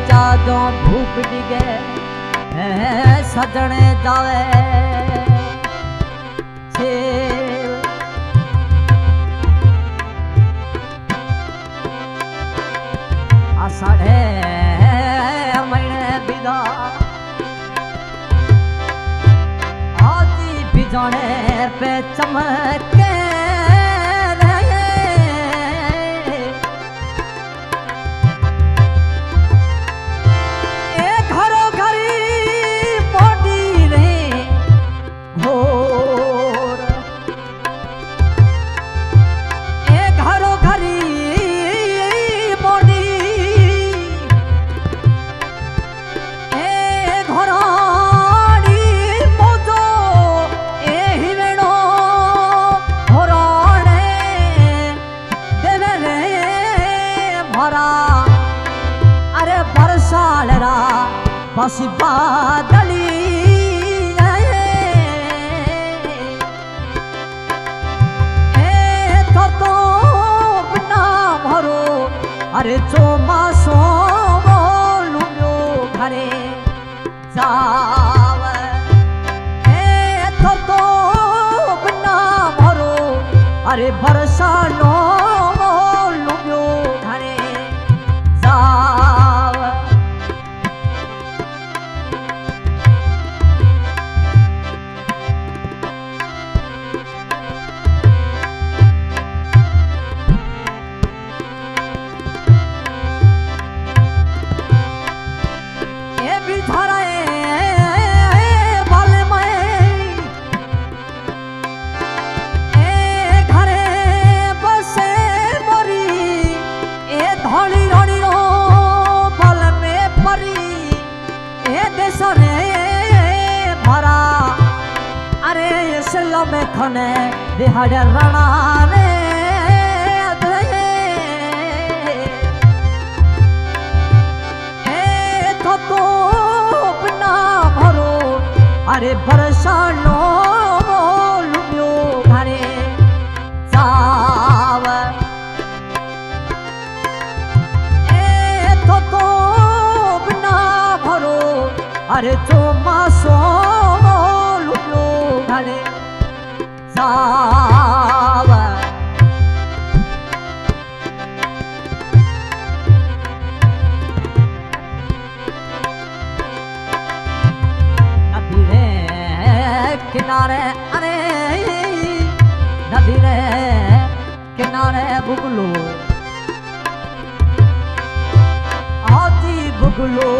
जादों धूप डिगे सजने जावे छे आषाढ़े महीने बिदा आती बिजोने पे चमके बस बादली तो बिना भरो अरे चौमासो लुम्यो घरे जाव तो बिना भरो अरे बरसानो लुम्यो घरे जाव में खने दिहाड़ राणा रे तो बिना भरो अरे बरसानो लुम्यो घरे जाव तो बिना भरो अरे चौमासो लुम्यो घरे जाव नदी रे किनारे अरे नदी रे किनारे बुगलो आती बुगलो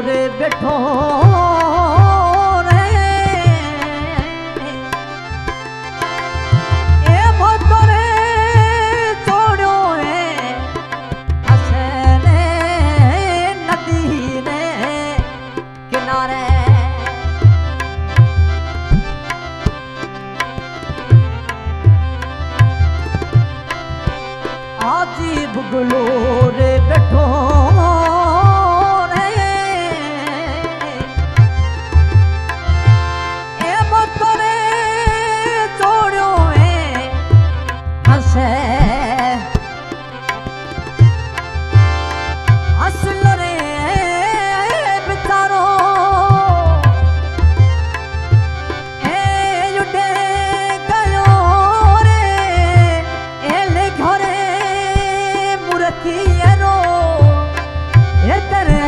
रे बैठो बुगलो रे बैठो रे ए मोतरे जोड़ो है हसे असल रे बिचारो ए जुटे गयो रे ए ले घरे कियरो तेरे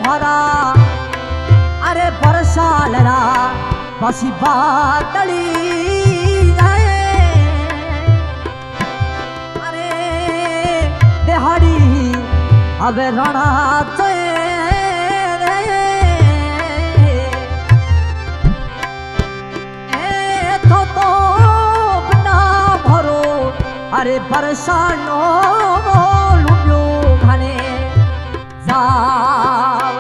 भरा अरे बरसालरा बसी बादली अरे दिहाड़ी अब राणा तो बिना भरो अरे बरसानो लुम्यो घने जाव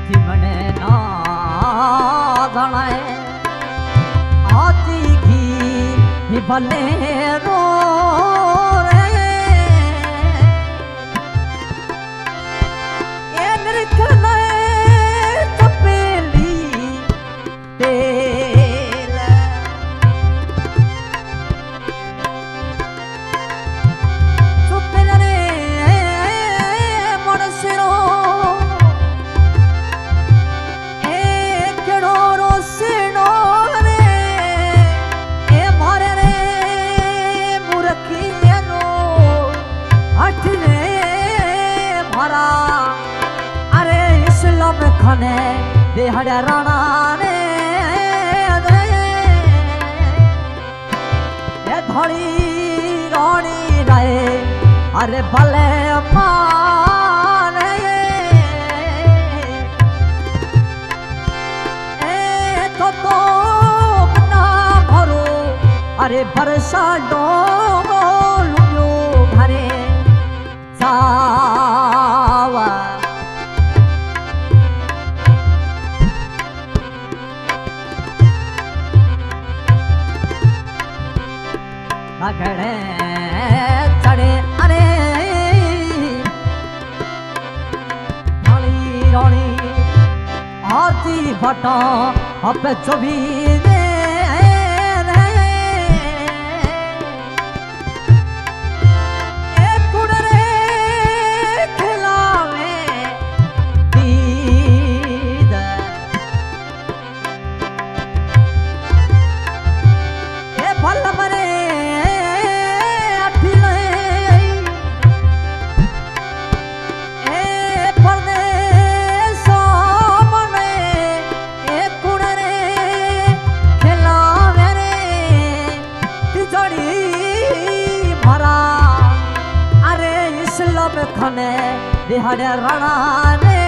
तिमने ना गणाए आती घी भले रो इस्लाम खाने देहड़े राणा ने धड़ी रानी राय अरे भले मारे तो ना भरो अरे बरसा डोलू घरे जावा घड़े चढ़े अरे रानी रानी आती बटा अब जो भी दे कुड़रे खिलावे दीद ए भल मरे खने दिहाड़े राणा ने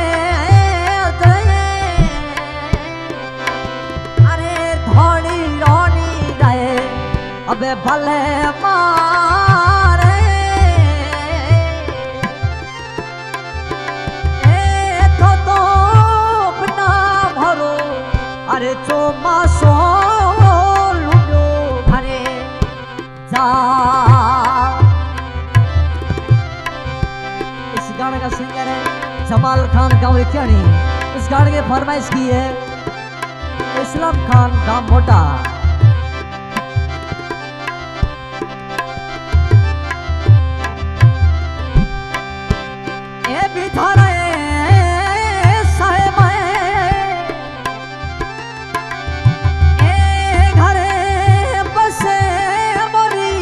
अरे धोड़ी रानी गए अबे भले मारे तो बिना भरो अरे चोमा सो लुडो घरे जा गाने का सिंगर है जमाल खान गाँवनी। इस गाने की फरमाइश की है इस्लाम खान गाँव मोटा। ए बिथारे साहेब ए घरे बसे मोरी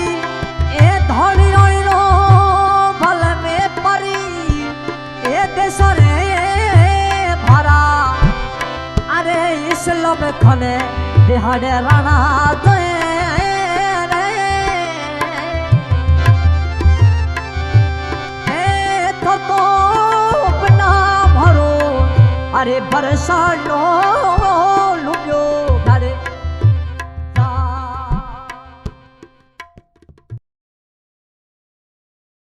ए धोली रो भल में परी देशरे भरा अरे इस्लाम खने दिहाड़े राणा दे तो बिना भरो अरे बरसा लो